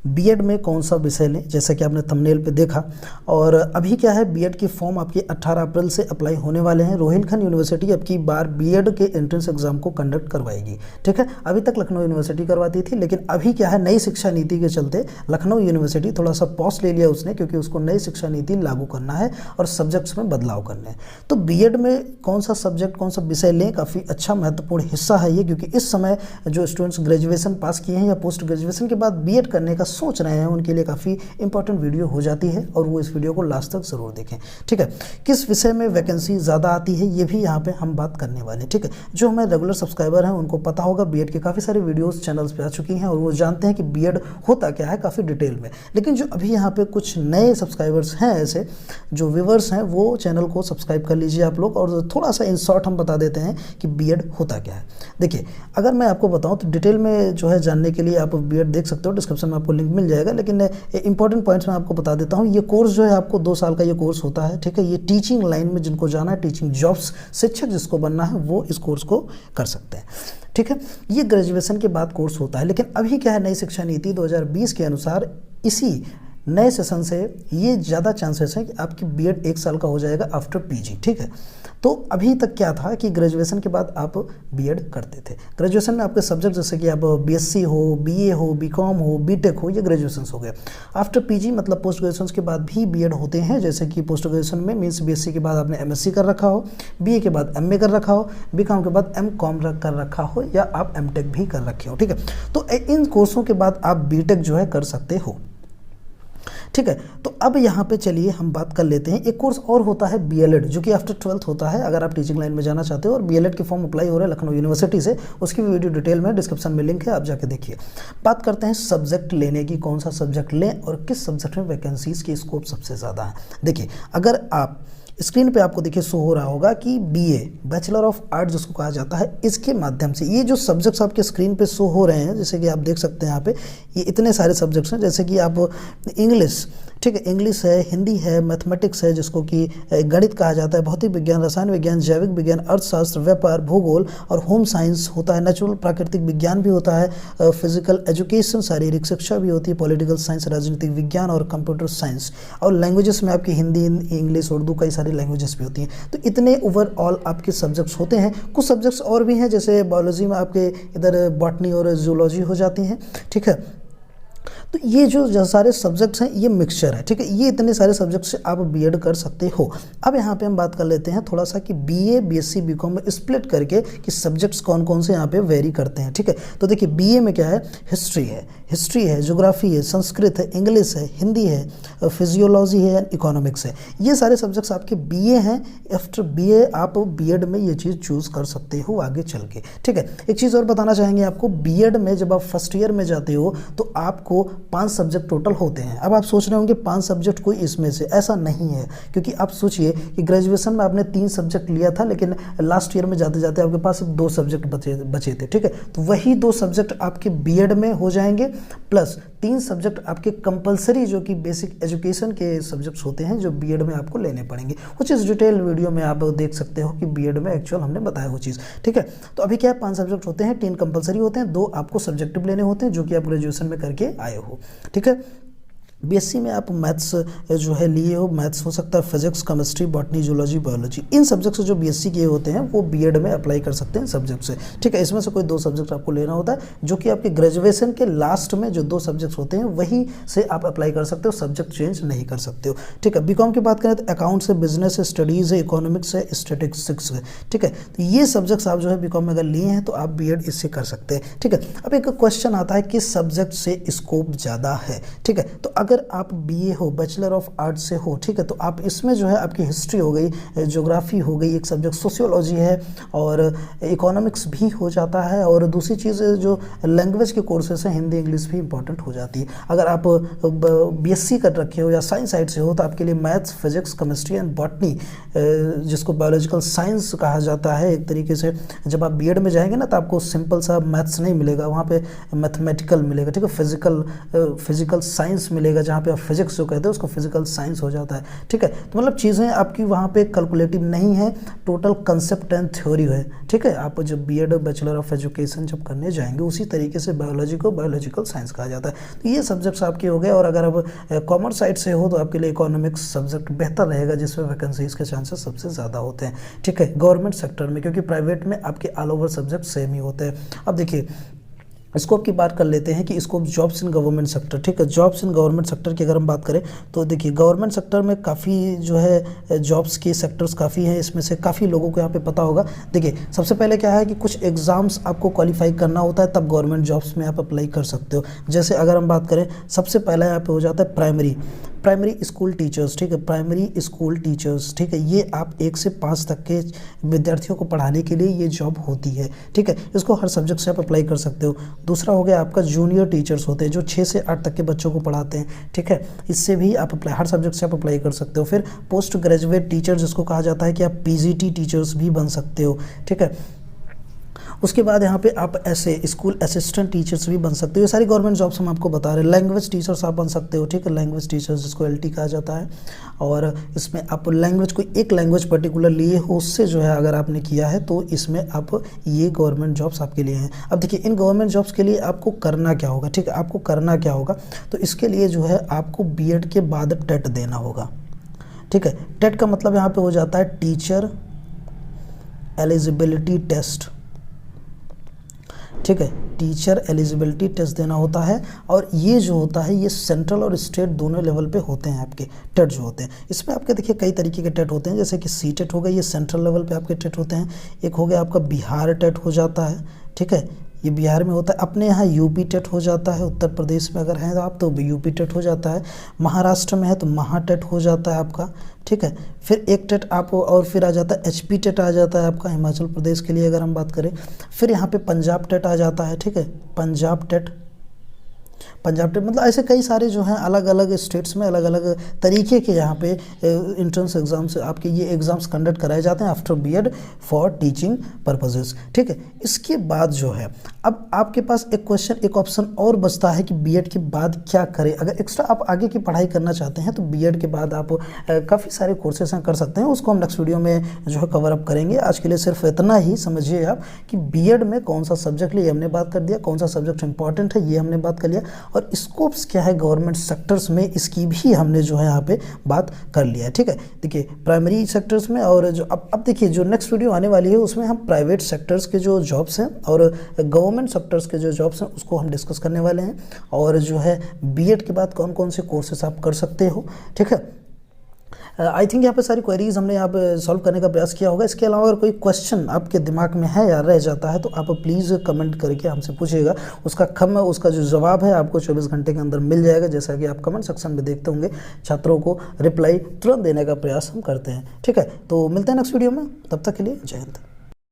BEd में कौन सा विषय लें, जैसा कि आपने थंबनेल पे देखा। और अभी क्या है, बीएड की फॉर्म आपके 18 अप्रैल से अप्लाई होने वाले हैं। रोहिलखंड यूनिवर्सिटी अब की बार बीएड के एंट्रेंस एग्जाम को कंडक्ट करवाएगी, ठीक है। अभी तक लखनऊ यूनिवर्सिटी करवाती थी, लेकिन अभी क्या है, नई शिक्षा नीति के चलते लखनऊ यूनिवर्सिटी थोड़ा सा पॉज ले लिया उसने, क्योंकि उसको नई शिक्षा नीति लागू करना है और सब्जेक्ट्स में बदलाव करने हैं। तो बीएड में कौन सा सब्जेक्ट, कौन सा विषय लें, काफ़ी अच्छा महत्वपूर्ण हिस्सा है ये, क्योंकि इस समय जो स्टूडेंट्स ग्रेजुएशन पास किए हैं या पोस्ट ग्रेजुएशन के बाद बीएड करने का सोच रहे हैं, उनके लिए काफ़ी इंपॉर्टेंट वीडियो हो जाती है, और वो इस वीडियो को लास्ट तक ज़रूर देखें, ठीक है। किस विषय में वैकेंसी ज़्यादा आती है, ये भी यहाँ पे हम बात करने वाले हैं, ठीक है। जो हमारे रेगुलर सब्सक्राइबर हैं उनको पता होगा, बीएड के काफ़ी सारे वीडियोस चैनल्स पे आ चुकी हैं और वो जानते हैं कि बीएड होता क्या है काफ़ी डिटेल में। लेकिन जो अभी यहाँ पे कुछ नए सब्सक्राइबर्स हैं, ऐसे जो व्यूवर्स हैं, वो चैनल को सब्सक्राइब कर लीजिए आप लोग। और थोड़ा सा इन शॉर्ट हम बता देते हैं कि बीएड होता क्या है। देखिए, अगर मैं आपको बताऊँ तो डिटेल में जो है जानने के लिए आप बीएड देख सकते हो, डिस्क्रिप्शन में आपको लिंक मिल जाएगा। लेकिन इंपॉर्टेंट पॉइंट्स मैं आपको बता देता हूँ। ये कोर्स जो है आपको 2 साल का ये कोर्स होता है, ठीक है। ये टीचिंग लाइन में जिनको जाना है, टीचिंग जॉब्स, शिक्षक जिसको बनना है, वो इस कोर्स को कर सकते हैं, ठीक है। ये ग्रेजुएशन के बाद कोर्स होता है। लेकिन अभी क्या है, नई शिक्षा नीति 2020 के अनुसार इसी नए सेशन से ये ज़्यादा चांसेस हैं कि आपकी बीएड 1 साल का हो जाएगा आफ्टर पीजी, ठीक है। तो अभी तक क्या था कि ग्रेजुएशन के बाद आप बीएड करते थे। ग्रेजुएशन में आपके सब्जेक्ट जैसे कि आप बीएससी हो, बीए हो, बीकॉम हो, बीटेक हो, ये ग्रेजुएशन हो गए। आफ्टर पीजी मतलब पोस्ट ग्रेजुएशन के बाद भी बीएड होते हैं, जैसे कि पोस्ट ग्रेजुएशन में मीन्स बीएससी के बाद आपने एमएससी कर रखा हो, बीए के बाद एमए कर रखा हो, बीकॉम के बाद एमकॉम कर रखा हो, या आप एमटेक भी कर रखे हो, ठीक है। तो इन कोर्सों के बाद आप बीटेक जो है कर सकते हो, ठीक है। तो अब यहाँ पे चलिए हम बात कर लेते हैं। एक कोर्स और होता है बीएलएड, जो कि आफ्टर 12th होता है, अगर आप टीचिंग लाइन में जाना चाहते हो। और बीएलएड के फॉर्म अप्लाई हो रहे हैं लखनऊ यूनिवर्सिटी से, उसकी भी वीडियो डिटेल में डिस्क्रिप्शन में लिंक है, आप जाके देखिए। बात करते हैं सब्जेक्ट लेने की, कौन सा सब्जेक्ट लें और किस सब्जेक्ट में वैकेंसीज की स्कोप सबसे ज़्यादा है। देखिए, अगर आप स्क्रीन पे आपको देखिए शो हो रहा होगा कि बीए, बैचलर ऑफ आर्ट जिसको कहा जाता है, इसके माध्यम से ये जो सब्जेक्ट्स आपके स्क्रीन पे शो हो रहे हैं, जैसे कि आप देख सकते हैं यहाँ पे, ये इतने सारे सब्जेक्ट्स हैं। जैसे कि आप इंग्लिश, ठीक है, इंग्लिश है, हिंदी है, मैथमेटिक्स है जिसको कि गणित कहा जाता है, भौतिक विज्ञान, रसायन विज्ञान, जैविक विज्ञान, अर्थशास्त्र, व्यापार, भूगोल और होम साइंस होता है, नेचुरल प्राकृतिक विज्ञान भी होता है, फिजिकल एजुकेशन, शारीरिक शिक्षा भी होती है, पॉलिटिकल साइंस, राजनीतिक विज्ञान और कंप्यूटर साइंस। और लैंग्वेजेस में आपकी हिंदी, इंग्लिश, उर्दू, कई सारी लैंग्वेजेस भी होती हैं। तो इतने ओवरऑल आपके सब्जेक्ट्स होते हैं। कुछ सब्जेक्ट्स और भी हैं, जैसे बायोलॉजी में आपके इधर बॉटनी और जूलॉजी हो जाती हैं, ठीक है। तो ये जो सारे सब्जेक्ट्स हैं, ये मिक्सचर है, ठीक है। ये इतने सारे सब्जेक्ट्स से आप बीएड कर सकते हो। अब यहाँ पे हम बात कर लेते हैं थोड़ा सा कि बीए, बीएससी, बीकॉम में स्प्लिट करके कि सब्जेक्ट्स कौन कौन से यहाँ पे वेरी करते हैं, ठीक है। तो देखिए, बीए में क्या है, हिस्ट्री है, ज्योग्राफी है, संस्कृत है, इंग्लिश है, हिंदी है, फिजियोलॉजी है, इकोनॉमिक्स है। ये सारे सब्जेक्ट्स आपके बीए हैं। आफ्टर बीए आप बीएड में ये चीज़ चूज़ कर सकते हो आगे चल के, ठीक है। एक चीज़ और बताना चाहेंगे आपको, बीएड में जब आप फर्स्ट ईयर में जाते हो तो आपको 5 सब्जेक्ट टोटल होते हैं। अब आप सोच रहे होंगे 5 सब्जेक्ट कोई इसमें से, ऐसा नहीं है। क्योंकि आप सोचिए कि ग्रेजुएशन में आपने 3 सब्जेक्ट लिया था, लेकिन लास्ट ईयर में जाते जाते आपके पास 2 सब्जेक्ट बचे थे, ठीक है। तो वही 2 सब्जेक्ट आपके बीएड में हो जाएंगे, प्लस 3 सब्जेक्ट आपके कंपलसरी जो कि बेसिक एजुकेशन के सब्जेक्ट्स होते हैं, जो बीएड में आपको लेने पड़ेंगे। कुछ इस डिटेल वीडियो में आप देख सकते हो कि बीएड में एक्चुअल हमने बताया वो चीज़, ठीक है। तो अभी क्या है, 5 सब्जेक्ट होते हैं, 3 कंपलसरी होते हैं, 2 आपको सब्जेक्टिव लेने होते हैं, जो कि आप ग्रेजुएशन में करके आए हो, ठीक है। बीएससी में आप मैथ्स जो है लिए हो, मैथ्स हो सकता है, physics, chemistry, botany, zoology, biology, इन सब्जेक्ट्स जो बीएससी किए होते हैं वो बीएड में अप्लाई कर सकते हैं सब्जेक्ट से, ठीक है। इसमें से कोई 2 सब्जेक्ट आपको लेना होता है, जो कि आपके ग्रेजुएशन के लास्ट में जो 2 सब्जेक्ट्स होते हैं वही से आप अप्लाई कर सकते हो, सब्जेक्ट चेंज नहीं कर सकते हो, ठीक है। बीकॉम की बात करें तो अकाउंट्स है, बिजनेस है, स्टडीज़ है, इकोनॉमिक्स है, स्टैटिस्टिक्स है, ठीक है। तो ये सब्जेक्ट्स आप जो है बीकॉम में अगर लिए हैं तो आप बीएड इससे कर सकते हैं, ठीक है। अब एक क्वेश्चन आता है किस सब्जेक्ट से स्कोप ज़्यादा है, ठीक है। तो अगर आप बीए हो, बैचलर ऑफ आर्ट से हो, ठीक है, तो आप इसमें जो है आपकी हिस्ट्री हो गई, ज्योग्राफी हो गई, एक सब्जेक्ट सोशियोलॉजी है, और इकोनॉमिक्स भी हो जाता है, और दूसरी चीज़ जो लैंग्वेज के कोर्सेस हैं, हिंदी, इंग्लिश भी इंपॉर्टेंट हो जाती है। अगर आप बीएससी कर रखे हो या साइंस साइड से हो तो आपके लिए maths, physics, chemistry and botany, जिसको बायोलॉजिकल साइंस कहा जाता है एक तरीके से, जब आप बीएड में जाएंगे ना तो आपको सिंपल सा मैथ्स नहीं मिलेगा, वहाँ पे मैथमेटिकल मिलेगा, ठीक है, फिजिकल साइंस मिलेगा, जाइएगा, जहाँ पे आप फिजिक्स जो कहते हैं उसको फिजिकल साइंस हो जाता है, ठीक है। तो मतलब चीज़ें आपकी वहाँ पे कैलकुलेटिव नहीं है, टोटल कंसेप्ट एंड थ्योरी है, ठीक है। आप जब बीएड बैचलर ऑफ एजुकेशन जब करने जाएंगे उसी तरीके से बायोलॉजी को बायोलॉजिकल साइंस कहा जाता है। तो ये सब्जेक्ट्स आपके हो गए, और अगर आप कॉमर्स साइड से हो तो आपके लिए इकोनॉमिक्स सब्जेक्ट बेहतर रहेगा, जिसमें वैकेंसीज के चांसेस सबसे ज़्यादा होते हैं, ठीक है, गवर्नमेंट सेक्टर में, क्योंकि प्राइवेट में आपके ऑल ओवर सब्जेक्ट सेम ही होते हैं। अब देखिए स्कोप की बात कर लेते हैं कि scope jobs in government sector, ठीक है। जॉब्स इन गवर्नमेंट सेक्टर की अगर हम बात करें तो देखिए गवर्नमेंट सेक्टर में काफ़ी जो है जॉब्स के सेक्टर्स काफ़ी हैं, इसमें से काफ़ी लोगों को यहाँ पे पता होगा। देखिए सबसे पहले क्या है कि कुछ एग्ज़ाम्स आपको क्वालिफाई करना होता है, तब गवर्नमेंट जॉब्स में आप अप्लाई कर सकते हो। जैसे अगर हम बात करें, सबसे पहला यहाँ पे हो जाता है प्राइमरी स्कूल टीचर्स, ठीक है, प्राइमरी स्कूल टीचर्स, ठीक है। ये आप 1 से 5 तक के विद्यार्थियों को पढ़ाने के लिए ये जॉब होती है, ठीक है। इसको हर सब्जेक्ट से आप अप्लाई कर सकते हो। दूसरा हो गया आपका जूनियर टीचर्स होते हैं, जो 6 से 8 तक के बच्चों को पढ़ाते हैं, ठीक है। इससे भी आप अप्लाई, हर सब्जेक्ट से आप अप्लाई कर सकते हो। फिर पोस्ट ग्रेजुएट टीचर जिसको कहा जाता है कि आप पीजीटी टीचर्स भी बन सकते हो, ठीक है। उसके बाद यहाँ पे आप ऐसे स्कूल असिस्टेंट टीचर्स भी बन सकते हो। ये सारी गवर्नमेंट जॉब्स हम आपको बता रहे हैं। लैंग्वेज टीचर्स आप बन सकते हो, ठीक है, लैंग्वेज टीचर्स जिसको एलटी कहा जाता है, और इसमें आप लैंग्वेज कोई एक लैंग्वेज पर्टिकुलर लिए हो, उससे जो है अगर आपने किया है तो इसमें आप ये गवर्नमेंट जॉब्स आपके लिए हैं। अब देखिए इन गवर्नमेंट जॉब्स के लिए आपको करना क्या होगा, ठीक है, आपको करना क्या होगा, तो इसके लिए जो है आपको बीएड के बाद टेट देना होगा, ठीक है। टेट का मतलब यहाँ पे हो जाता है टीचर एलिजिबिलिटी टेस्ट, ठीक है, टीचर एलिजिबिलिटी टेस्ट देना होता है। और ये जो होता है ये सेंट्रल और स्टेट दोनों लेवल पे होते हैं आपके टेट जो होते हैं। इसमें आपके देखिए कई तरीके के टेट होते हैं, जैसे कि सी टेट हो गया, ये सेंट्रल लेवल पे आपके टेट होते हैं। एक हो गया आपका बिहार टेट हो जाता है, ठीक है, ये बिहार में होता है। अपने यहाँ यूपी टेट हो जाता है, उत्तर प्रदेश में अगर हैं तो आप तो यूपी टेट हो जाता है, महाराष्ट्र में है तो महा टेट हो जाता है आपका, ठीक है। फिर एक टेट आप और फिर आ जाता है एचपी टेट आ जाता है आपका हिमाचल प्रदेश के लिए अगर हम बात करें। फिर यहाँ पे पंजाब टेट आ जाता है, ठीक है, पंजाब टेट मतलब ऐसे कई सारे जो हैं अलग अलग स्टेट्स में अलग अलग तरीके के यहाँ पे इंट्रेंस एग्जाम्स आपके ये एग्ज़ाम्स कंडक्ट कराए जाते हैं after BEd for teaching purposes, ठीक है। इसके बाद जो है अब आपके पास एक ऑप्शन और बचता है कि बीएड के बाद क्या करें। अगर एक्स्ट्रा आप आगे की पढ़ाई करना चाहते हैं तो बीएड के बाद आप काफ़ी सारे कोर्सेस कर सकते हैं, उसको हम नेक्स्ट वीडियो में जो है कवर अप करेंगे। आज के लिए सिर्फ इतना ही समझिए आप कि बीएड में कौन सा सब्जेक्ट लिए हमने बात कर दिया, कौन सा सब्जेक्ट इंपॉर्टेंट है ये हमने बात कर लिया, और स्कोप्स क्या है गवर्नमेंट सेक्टर्स में इसकी भी हमने जो है यहाँ पे बात कर लिया है, ठीक है। देखिए प्राइमरी सेक्टर्स में, और जो अब देखिए जो नेक्स्ट वीडियो आने वाली है उसमें हम प्राइवेट सेक्टर्स के जो जॉब्स हैं और गवर्नमेंट सेक्टर्स के जो जॉब्स हैं उसको हम डिस्कस करने वाले हैं, और जो है बीएड के बाद कौन कौन से कोर्सेस आप कर सकते हो, ठीक है। आई थिंक यहाँ पे सारी क्वेरीज हमने यहाँ पे सॉल्व करने का प्रयास किया होगा। इसके अलावा अगर कोई क्वेश्चन आपके दिमाग में है या रह जाता है तो आप प्लीज़ कमेंट करके हमसे पूछिएगा, उसका जो जवाब है आपको 24 घंटे के अंदर मिल जाएगा। जैसा कि आप कमेंट सेक्शन में देखते होंगे छात्रों को रिप्लाई तुरंत देने का प्रयास हम करते हैं, ठीक है। तो मिलते हैं नेक्स्ट वीडियो में, तब तक के लिए जय हिंद।